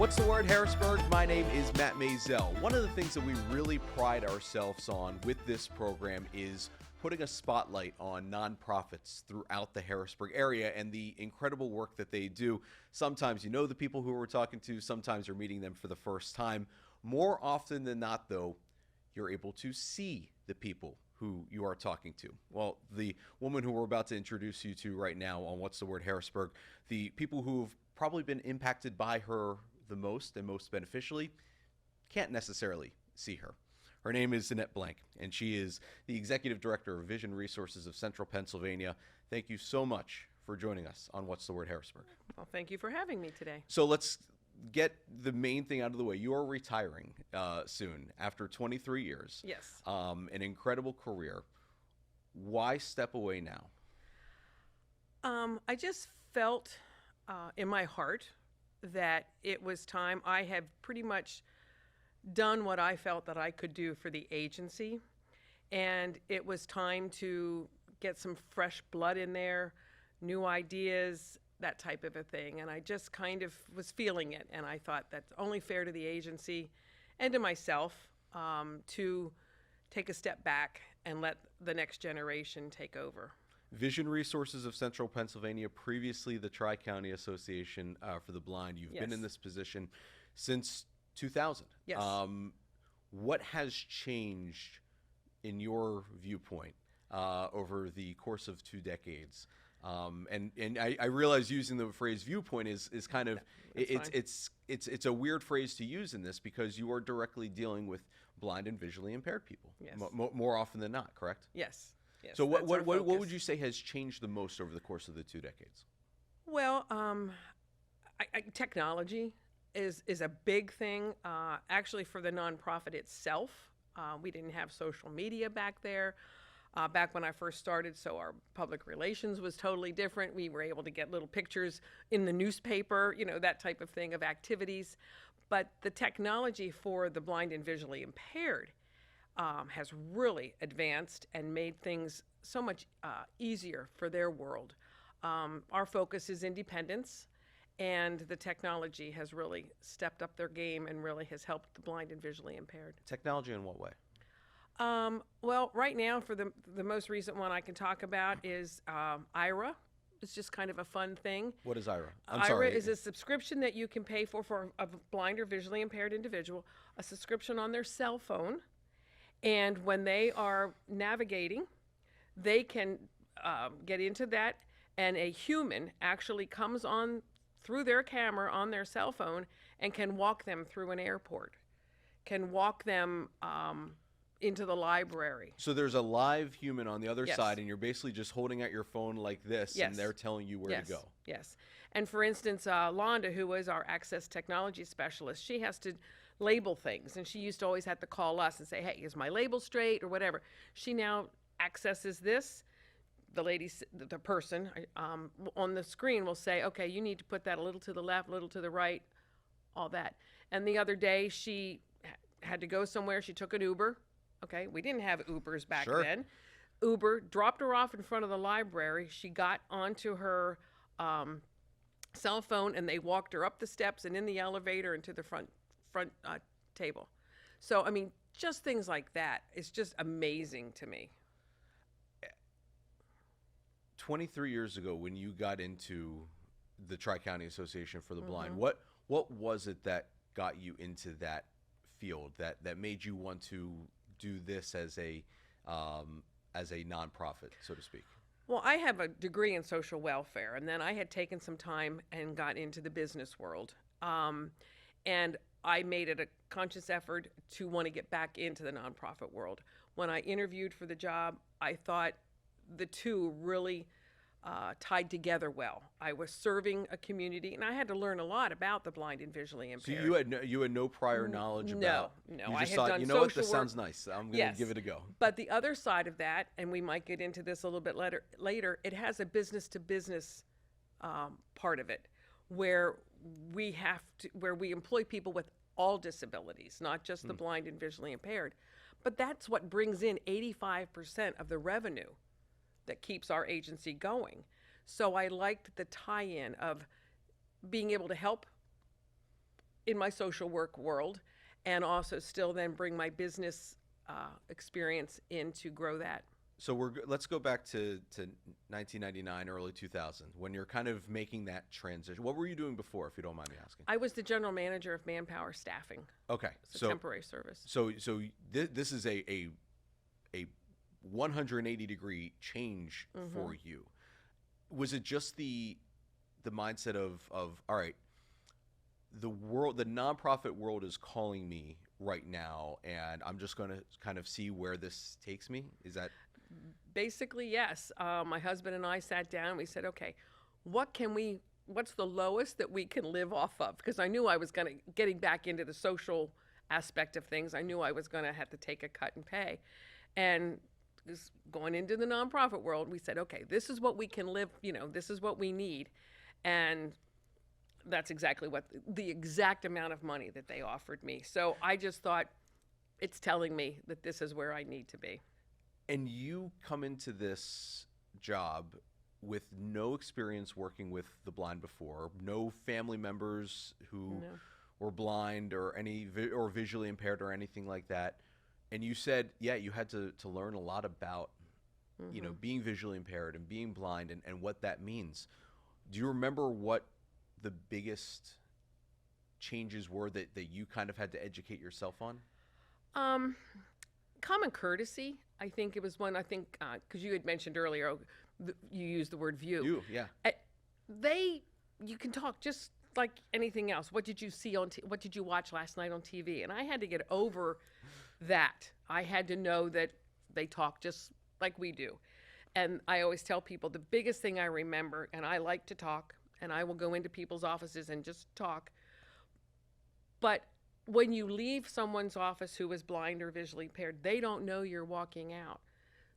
What's the word, Harrisburg? My name is Matt Maisel. One of the things that we really pride ourselves on with this program is putting a spotlight on nonprofits throughout the Harrisburg area and the incredible work that they do. Sometimes you know the people who we're talking to, sometimes you're meeting them for the first time. More often than not, though, you're able to see the people who you are talking to. Well, the woman who we're about to introduce you to right now on What's the Word, Harrisburg, the people who've probably been impacted by her the most and most beneficially can't necessarily see her. Her name is Annette Blank, and she is the Executive Director of Vision Resources of Central Pennsylvania. Thank you so much for joining us on What's the Word, Harrisburg. Well, thank you for having me today. So let's get the main thing out of the way. You are retiring soon after 23 years. Yes. An incredible career. Why step away now? I just felt in my heart that it was time. I have pretty much done what I felt that I could do for the agency, and it was time to get some fresh blood in there, new ideas, that type of a thing. And I just kind of was feeling it, and I thought that's only fair to the agency and to myself to take a step back and let the next generation take over. Vision Resources of Central Pennsylvania, previously the Tri-County Association for the Blind. You've been in this position since 2000. Yes. What has changed in your viewpoint over the course of 2 decades? And I realize using the phrase viewpoint is kind of it's a weird phrase to use in this because you are directly dealing with blind and visually impaired people. Yes. More often than not, correct? Yes. Yes, so what would you say has changed the most over the course of the 2 decades? Well, technology is a big thing. Actually, for the nonprofit itself, we didn't have social media back there. Back when I first started, so our public relations was totally different. We were able to get little pictures in the newspaper, that type of thing of activities. But the technology for the blind and visually impaired has really advanced and made things so much easier for their world. Our focus is independence, and the technology has really stepped up their game and really has helped the blind and visually impaired. Technology in what way? Well, right now, for the most recent one I can talk about is IRA. It's just kind of a fun thing. What is IRA? IRA is a subscription that you can pay for a blind or visually impaired individual, a subscription on their cell phone. And when they are navigating, they can get into that, and a human actually comes on through their camera on their cell phone and can walk them through an airport, can walk them into the library. So there's a live human on the other Yes. side, and you're basically just holding out your phone like this, Yes. and they're telling you where to go. Yes. And for instance, Londa, who is our access technology specialist, she has to label things, and she used to always have to call us and say, hey, is my label straight or whatever. She now accesses this. The person on the screen will say, okay, you need to put that a little to the left, a little to the right, all that. And the other day she had to go somewhere. She took an Uber. Okay, we didn't have Ubers back Sure. then. Uber dropped her off in front of the library. She got onto her cell phone, and they walked her up the steps and in the elevator and to the front table. So, I mean, just things like that. It's just amazing to me. 23 years ago, when you got into the Tri-County Association for the Blind, Mm-hmm. what was it that got you into that field, that made you want to do this as a nonprofit, so to speak? Well, I have a degree in social welfare, and then I had taken some time and got into the business world. And I made it a conscious effort to want to get back into the nonprofit world. When I interviewed for the job, I thought the two really tied together well. I was serving a community, and I had to learn a lot about the blind and visually So impaired. you had no prior knowledge about. No. You I just had thought, done you know what, this social work. sounds nice. I'm going to Yes. give it a go. But the other side of that, and we might get into this a little bit later, it has a business-to-business part of it, where we employ people with all disabilities, not just the blind and visually impaired. But that's what brings in 85% of the revenue that keeps our agency going. So I liked the tie-in of being able to help in my social work world, and also still then bring my business experience in to grow that. So let's go back to 1999, early 2000, when you're kind of making that transition. What were you doing before, if you don't mind me asking? I was the general manager of manpower staffing. Okay, It's a temporary service. So this is a 180-degree change for you. Was it just the mindset of all right, the nonprofit world is calling me right now, and I'm just going to kind of see where this takes me? Is that Basically, yes. My husband and I sat down. We said, okay, what's the lowest that we can live off of? Because I knew I was getting back into the social aspect of things. I knew I was going to have to take a cut in pay. And going into the nonprofit world, we said, okay, this is what we can live, this is what we need. And that's exactly the exact amount of money that they offered me. So I just thought, it's telling me that this is where I need to be. And you come into this job with no experience working with the blind before, no family members who were blind or or visually impaired or anything like that. And you said, yeah, you had to learn a lot about, being visually impaired and being blind and what that means. Do you remember what the biggest changes were that you kind of had to educate yourself on? Common courtesy. I think it was one, because you had mentioned earlier, you used the word view. You, yeah. You can talk just like anything else. What did you see what did you watch last night on TV? And I had to get over that. I had to know that they talk just like we do. And I always tell people the biggest thing I remember, and I like to talk, and I will go into people's offices and just talk. But when you leave someone's office who is blind or visually impaired, they don't know you're walking out.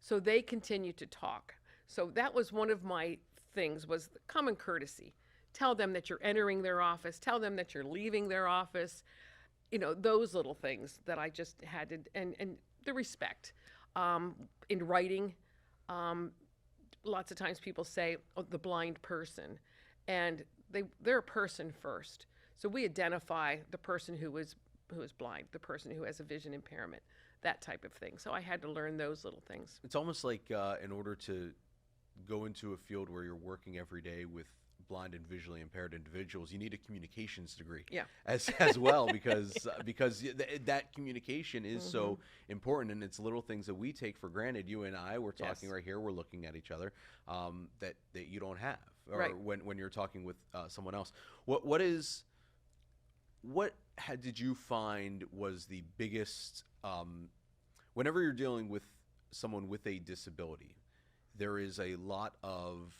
So they continue to talk. So that was one of my things, was common courtesy. Tell them that you're entering their office. Tell them that you're leaving their office. Those little things that I just had to, and the respect. In writing, lots of times people say, oh, the blind person. And they're a person first. So we identify the person who is blind, the person who has a vision impairment, that type of thing. So I had to learn those little things. It's almost like in order to go into a field where you're working every day with blind and visually impaired individuals, you need a communications degree as well, because that communication is so important, and it's little things that we take for granted. You and I, we're talking right here, we're looking at each other, that you don't have, or when you're talking with someone else. What did you find was the biggest, whenever you're dealing with someone with a disability, there is a lot of,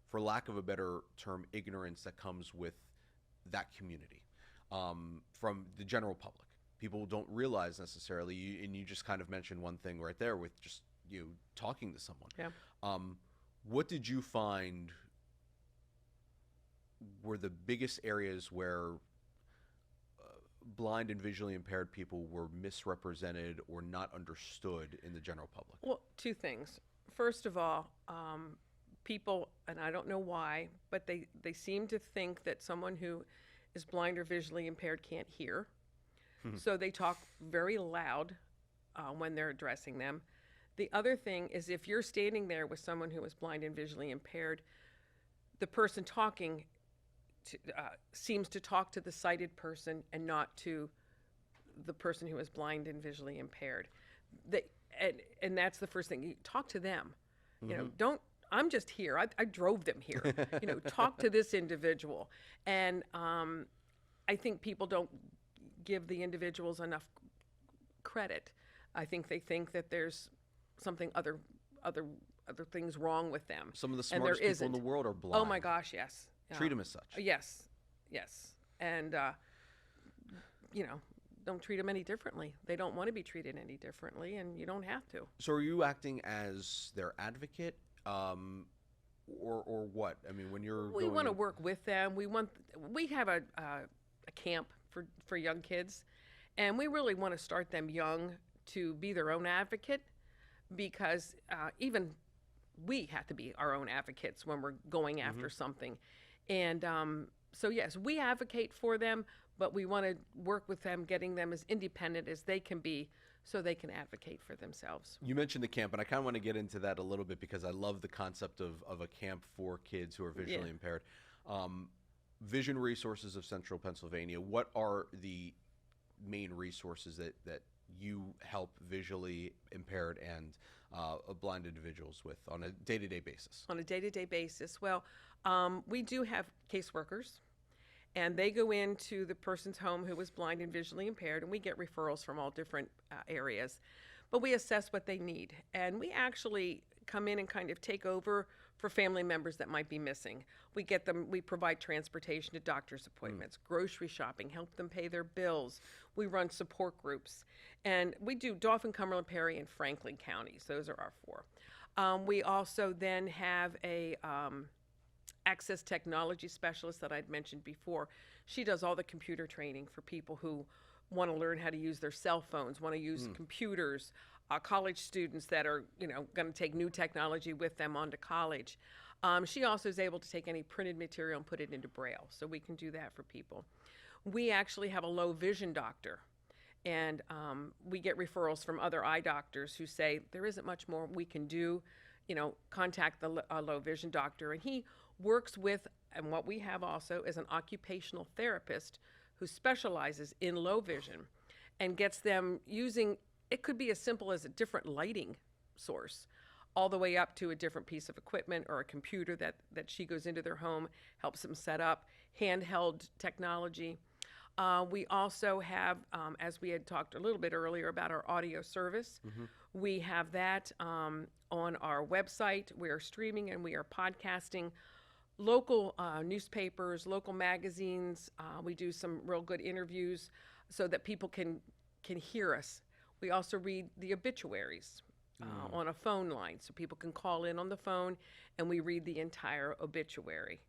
for lack of a better term, ignorance that comes with that community, from the general public. People don't realize necessarily, and you just kind of mentioned one thing right there with just talking to someone. Yeah. What did you find were the biggest areas where blind and visually impaired people were misrepresented or not understood in the general public? Well, two things. First of all, people, and I don't know why, but they seem to think that someone who is blind or visually impaired can't hear. So they talk very loud when they're addressing them. The other thing is, if you're standing there with someone who is blind and visually impaired, the person talking seems to talk to the sighted person and not to the person who is blind and visually impaired. And that's the first thing. You talk to them. I'm just here. I drove them here. Talk to this individual. And I think people don't give the individuals enough credit. I think they think that there's something other things wrong with them. Some of the smartest people in the world are blind. Oh my gosh, yes. Treat them as such. Yes. And don't treat them any differently. They don't want to be treated any differently, and you don't have to. So are you acting as their advocate, or what? I mean, when we want to work with them. We have a camp for young kids, and we really want to start them young to be their own advocate, because even we have to be our own advocates when we're going after something. And So yes, we advocate for them, but we want to work with them, getting them as independent as they can be so they can advocate for themselves. You mentioned the camp, and I kind of want to get into that a little bit because I love the concept of a camp for kids who are visually impaired. Vision Resources of Central Pennsylvania, what are the main resources that you help visually impaired and blind individuals with on a day-to-day basis? On a day-to-day basis, well, we do have caseworkers, and they go into the person's home who was blind and visually impaired, and we get referrals from all different areas. But we assess what they need, and we actually come in and kind of take over for family members that might be missing. We get them, we provide transportation to doctor's appointments, grocery shopping, help them pay their bills. We run support groups, and we do Dauphin, Cumberland, Perry, and Franklin counties. Those are our four. We also then have a access technology specialist that I'd mentioned before. She does all the computer training for people who want to learn how to use their cell phones, want to use computers, college students that are, going to take new technology with them onto college. She also is able to take any printed material and put it into Braille, so we can do that for people. We actually have a low vision doctor, and we get referrals from other eye doctors who say there isn't much more we can do. Contact the low vision doctor, and he works with, and what we have also is an occupational therapist who specializes in low vision and gets them using, it could be as simple as a different lighting source, all the way up to a different piece of equipment or a computer that she goes into their home, helps them set up, handheld technology. We also have, as we had talked a little bit earlier about our audio service, we have that on our website. We are streaming and we are podcasting local newspapers, local magazines. We do some real good interviews so that people can hear us. We also read the obituaries on a phone line, so people can call in on the phone, and we read the entire obituary.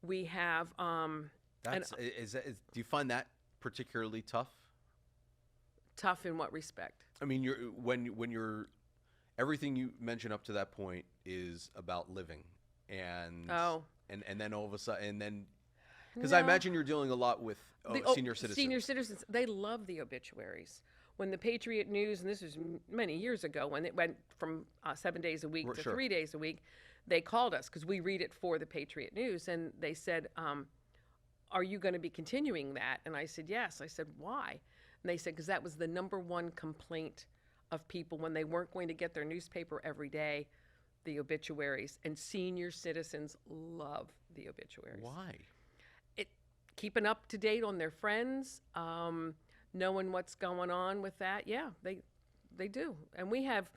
We have. Do you find that particularly tough? Tough in what respect? I mean, when you're everything you mentioned up to that point is about living, and then all of a sudden, and then because I imagine you're dealing a lot with senior citizens. Senior citizens, they love the obituaries. When the Patriot News, and this was many years ago, when it went from 7 days a week to 3 days a week, they called us because we read it for the Patriot News, and they said, are you going to be continuing that? And I said, yes. I said, why? And they said, because that was the number one complaint of people when they weren't going to get their newspaper every day, the obituaries. And senior citizens love the obituaries. Why? Keeping up to date on their friends, knowing what's going on with that. Yeah, they do. And we have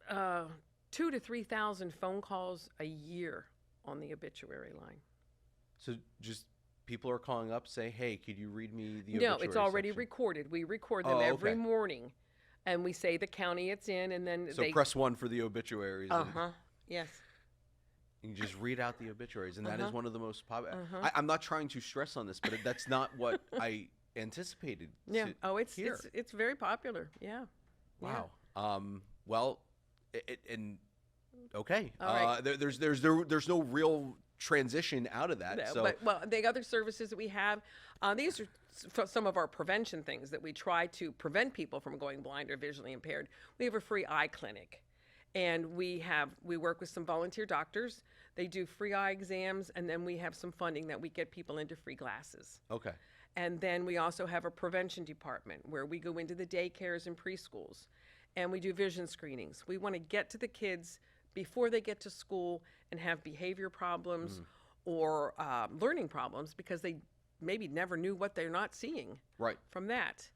2,000 to 3,000 phone calls a year on the obituary line. So just people are calling up, say, hey, could you read me the No, obituary it's already section? recorded. We record them every morning, and we say the county it's in, and then so press 1 for the obituaries. Yes. You just read out the obituaries, and that is one of the most popular. I'm not trying to stress on this, but that's not what I anticipated. Yeah. Here. It's very popular. Yeah. Wow. Yeah. Well, okay. All right. There's no real transition out of that. No, but the other services that we have, these are some of our prevention things that we try to prevent people from going blind or visually impaired. We have a free eye clinic, and we work with some volunteer doctors. They do free eye exams, and then we have some funding that we get people into free glasses. Okay. And then we also have a prevention department where we go into the daycares and preschools, and we do vision screenings. We want to get to the kids before they get to school and have behavior problems or learning problems because they maybe never knew what they're not seeing from that.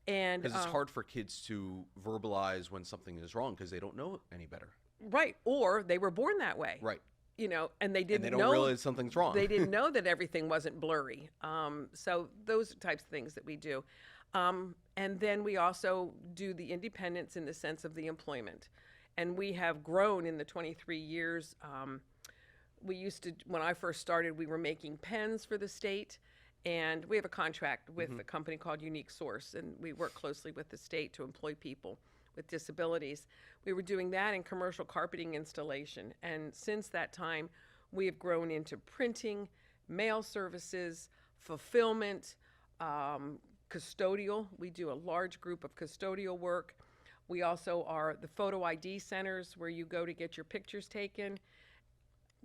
And because it's hard for kids to verbalize when something is wrong because they don't know any better. Right. Or they were born that way. Right. And they didn't and they don't realize something's wrong. They didn't know that everything wasn't blurry. So those types of things that we do. And then we also do the independence in the sense of the employment. And we have grown in the 23 years. We used to, when I first started, we were making pens for the state. And we have a contract with a company called Unique Source. And we work closely with the state to employ people with disabilities. We were doing that in commercial carpeting installation. And since that time, we have grown into printing, mail services, fulfillment, custodial. We do a large group of custodial work. We also are the photo ID centers where you go to get your pictures taken.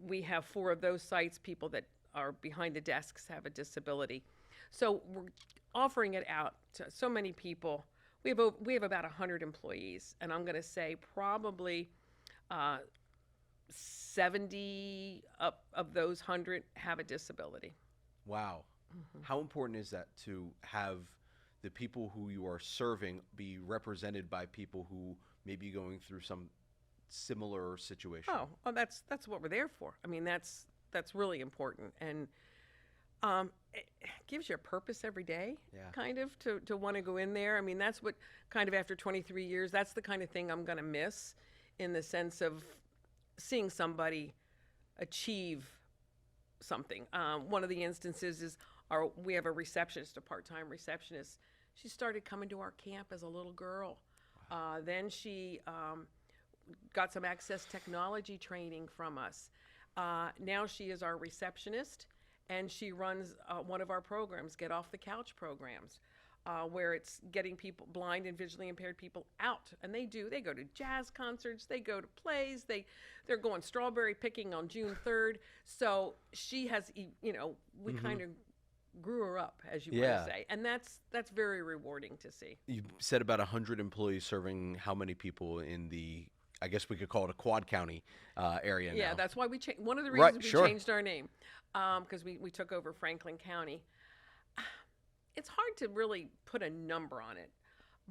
We have 4 of those sites. People that are behind the desks have a disability. So we're offering it out to so many people. We have about 100 employees, and I'm going to say probably 70 of those 100 have a disability. Wow. How important is that to have the people who you are serving be represented by people who may be going through some similar situation? Oh, that's what we're there for. I mean, that's really important, and it gives you a purpose every day, kind of, to want to go in there. I mean, that's what kind of after 23 years, that's the kind of thing I'm going to miss, in the sense of seeing somebody achieve something. One of the instances is we have a receptionist, a part-time receptionist. She started coming to our camp as a little girl. Then she got some access technology training from us. Now she is our receptionist, and she runs one of our programs, Get Off the Couch programs, where it's getting people, blind and visually impaired people, out. And they go to jazz concerts, they go to plays, they're going strawberry picking on June 3rd. So she has, we kind of grew her up, as you want to say. And that's very rewarding to see. You said about 100 employees serving how many people in the, I guess we could call it a Quad County area now? Yeah, that's why we changed. One of the reasons we changed our name, because we took over Franklin County. It's hard to really put a number on it,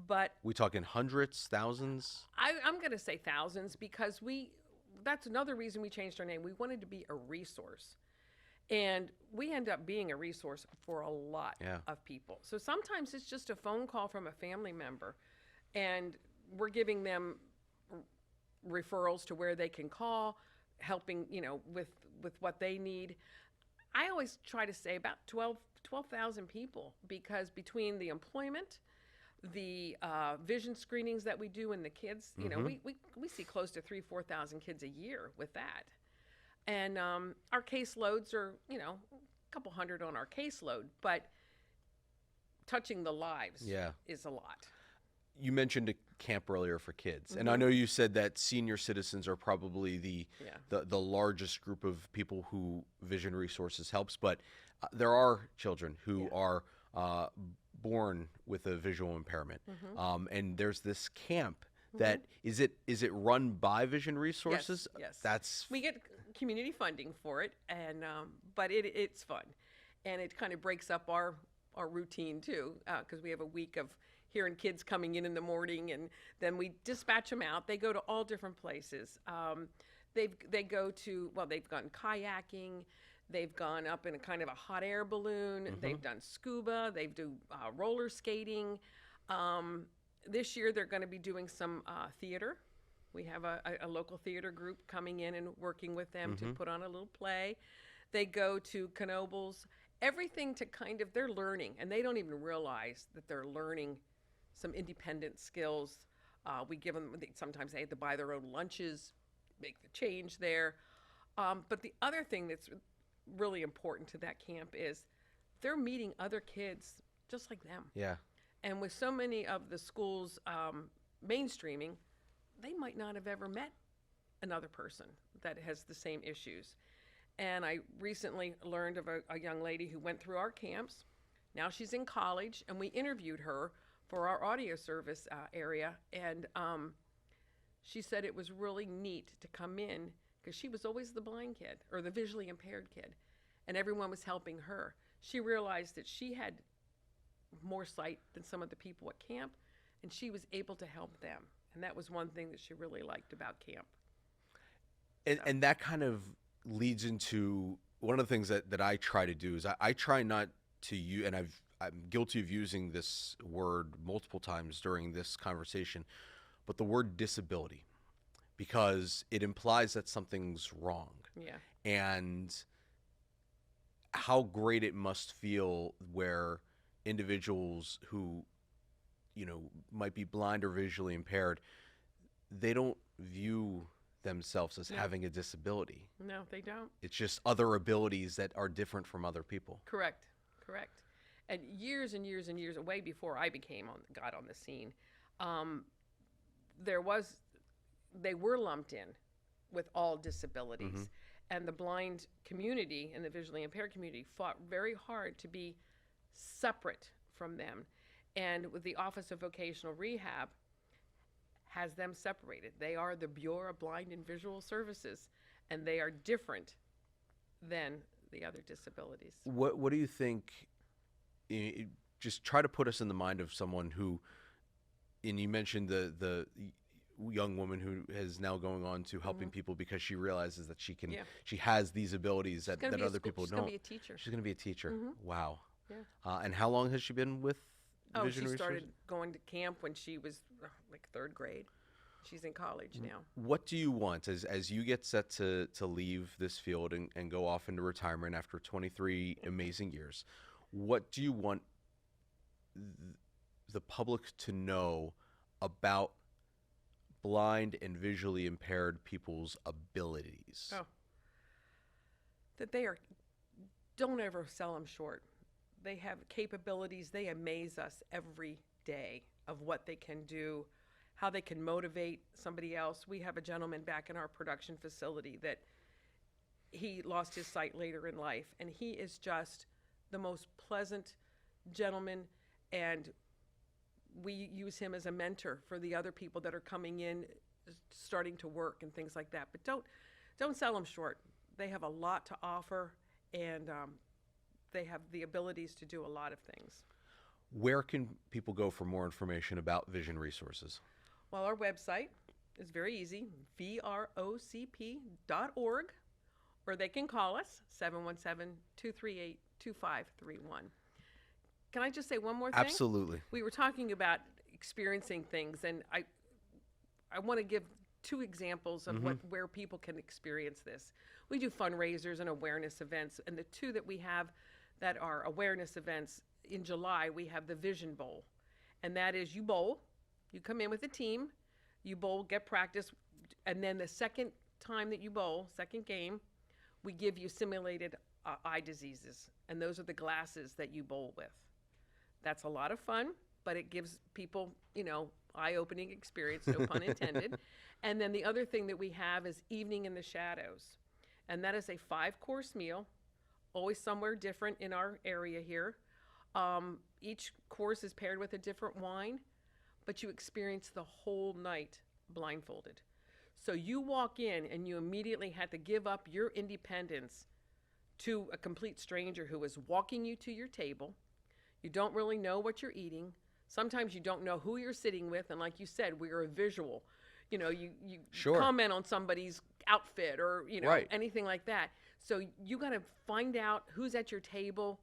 but we talking hundreds, thousands? I'm going to say thousands, because that's another reason we changed our name. We wanted to be a resource, and we end up being a resource for a lot of people. So sometimes it's just a phone call from a family member, and we're giving them referrals to where they can call, helping, with what they need. I always try to say about 12,000 people, because between the employment, the vision screenings that we do, and the kids, we see close to 4,000 kids a year with that. And our caseloads are, a couple hundred on our caseload, but touching the lives is a lot. You mentioned a camp earlier for kids, and I know you said that senior citizens are probably the largest group of people who Vision Resources helps, but there are children who are born with a visual impairment, and there's this camp that is it run by Vision Resources? Yes. We get community funding for it, and but it's fun, and it kind of breaks up our routine too, because we have a week of hearing kids coming in the morning, and then we dispatch them out. They go to all different places. They've gone kayaking. They've gone up in a kind of a hot air balloon. They've done scuba. They do roller skating. This year they're going to be doing some theater. We have a local theater group coming in and working with them to put on a little play. They go to Knoebels. Everything to kind of, they're learning, and they don't even realize that they're learning some independent skills. We give them, sometimes they have to buy their own lunches, make the change there. But the other thing that's really important to that camp is they're meeting other kids just like them. Yeah. And with so many of the schools mainstreaming, they might not have ever met another person that has the same issues. And I recently learned of a young lady who went through our camps. Now she's in college, and we interviewed her for our audio service area. And she said it was really neat to come in, because she was always the blind kid or the visually impaired kid, and everyone was helping her. She realized that she had more sight than some of the people at camp, and she was able to help them. And that was one thing that she really liked about camp. And that kind of leads into one of the things that I try to do is I try not to use, and I'm guilty of using this word multiple times during this conversation, but the word disability, because it implies that something's wrong. Yeah. And how great it must feel where individuals who, might be blind or visually impaired, they don't view themselves as having a disability. No, they don't. It's just other abilities that are different from other people. Correct. And years and years and years, way before I got on the scene, they were lumped in with all disabilities. And the blind community and the visually impaired community fought very hard to be separate from them. And with the Office of Vocational Rehab has them separated. They are the Bureau of Blind and Visual Services, and they are different than the other disabilities. What do you think? Just try to put us in the mind of someone who, and you mentioned the young woman who is now going on to helping people because she realizes that she has these abilities that other people don't. She's going to be a teacher. She's going to be a teacher. Wow. Yeah. And how long has she been with Vision she started Resources? going to camp when she was like 3rd grade. She's in college now. What do you want as you get set to leave this field and go off into retirement after 23 amazing years? What do you want the public to know about blind and visually impaired people's abilities? That don't ever sell them short. They have capabilities. They amaze us every day of what they can do, how they can motivate somebody else. We have a gentleman back in our production facility that he lost his sight later in life, and he is just the most pleasant gentleman, and we use him as a mentor for the other people that are coming in, starting to work and things like that. But don't sell them short. They have a lot to offer, and they have the abilities to do a lot of things. Where can people go for more information about Vision Resources? Well, our website is very easy, vrocp.org, or they can call us, 717-238-2531. Can I just say one more thing? Absolutely. We were talking about experiencing things, and I want to give 2 examples of where people can experience this. We do fundraisers and awareness events, and the 2 that we have that are awareness events, in July we have the Vision Bowl, and that is you bowl, you come in with a team, you bowl, get practice, and then the second time that you bowl, second game, we give you simulated eye diseases, and those are the glasses that you bowl with. That's a lot of fun, but it gives people, eye-opening experience, no pun intended. And then the other thing that we have is Evening in the Shadows, and that is a 5-course meal, always somewhere different in our area here. Each course is paired with a different wine, but you experience the whole night blindfolded. So you walk in and you immediately had to give up your independence to a complete stranger who is walking you to your table. You don't really know what you're eating. Sometimes you don't know who you're sitting with, and like you said, we're a visual. You comment on somebody's outfit or anything like that. So you got to find out who's at your table.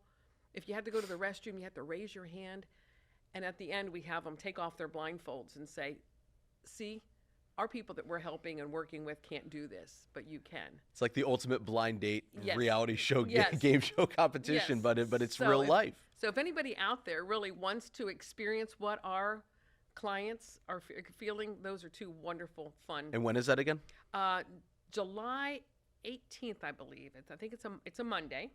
If you have to go to the restroom, you have to raise your hand. And at the end, we have them take off their blindfolds and say, see, our people that we're helping and working with can't do this, but you can. It's like the ultimate blind date reality show, Yes. game show competition, Yes. but it's real life. So if anybody out there really wants to experience what our clients are feeling, those are 2 wonderful, fun. And when is that again? July 18th, I believe. I think it's a Monday.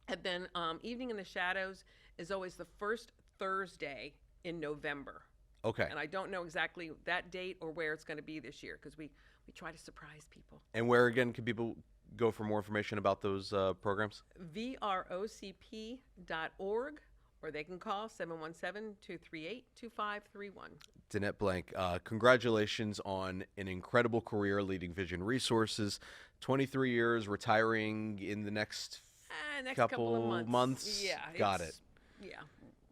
And then Evening in the Shadows is always the first Thursday in November. Okay. And I don't know exactly that date or where it's going to be this year because we try to surprise people. And where, again, can people go for more information about those programs? vrocp.org, or they can call 717-238-2531. Danette Blank, congratulations on an incredible career leading Vision Resources. 23 years, retiring in the next couple of months. Yeah. Got it. Yeah.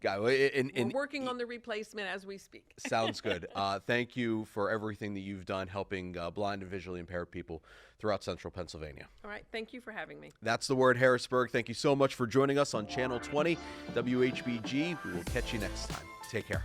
We're working on the replacement as we speak. Sounds good. Thank you for everything that you've done helping blind and visually impaired people throughout central Pennsylvania. All right. Thank you for having me. That's The Word, Harrisburg. Thank you so much for joining us on Channel 20 WHBG. We will catch you next time. Take care.